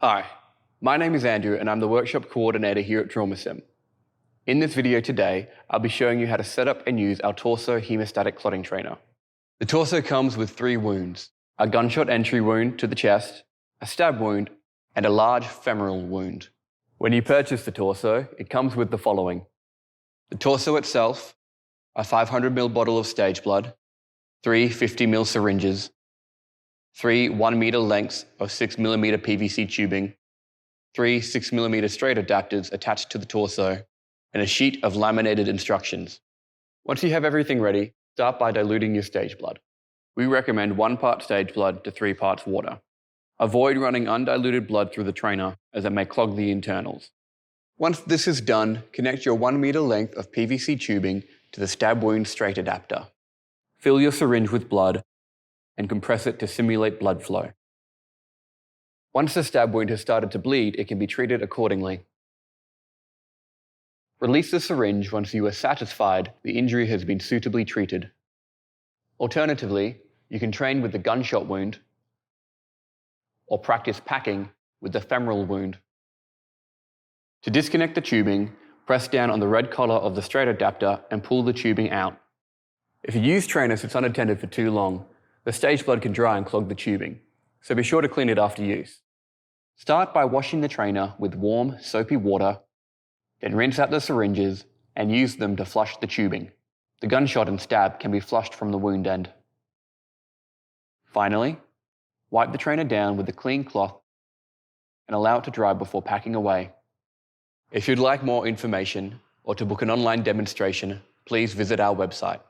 Hi, my name is Andrew and I'm the workshop coordinator here at TraumaSim. In this video today, I'll be showing you how to set up and use our torso haemostatic clotting trainer. The torso comes with 3 wounds: a gunshot entry wound to the chest, a stab wound, and a large femoral wound. When you purchase the torso, it comes with the following: the torso itself, a 500ml bottle of stage blood, 3 50ml syringes, 3 1-meter lengths of 6mm PVC tubing, 3 6mm straight adapters attached to the torso, and a sheet of laminated instructions. Once you have everything ready, start by diluting your stage blood. We recommend 1 part stage blood to 3 parts water. Avoid running undiluted blood through the trainer as it may clog the internals. Once this is done, connect your 1-meter length of PVC tubing to the stab wound straight adapter. Fill your syringe with blood and compress it to simulate blood flow. Once the stab wound has started to bleed, it can be treated accordingly. Release the syringe once you are satisfied the injury has been suitably treated. Alternatively, you can train with the gunshot wound or practice packing with the femoral wound. To disconnect the tubing, press down on the red collar of the straight adapter and pull the tubing out. If you use trainer sits unattended for too long, the stage blood can dry and clog the tubing, so be sure to clean it after use. Start by washing the trainer with warm, soapy water, then rinse out the syringes and use them to flush the tubing. The gunshot and stab can be flushed from the wound end. Finally, wipe the trainer down with a clean cloth and allow it to dry before packing away. If you'd like more information or to book an online demonstration, please visit our website.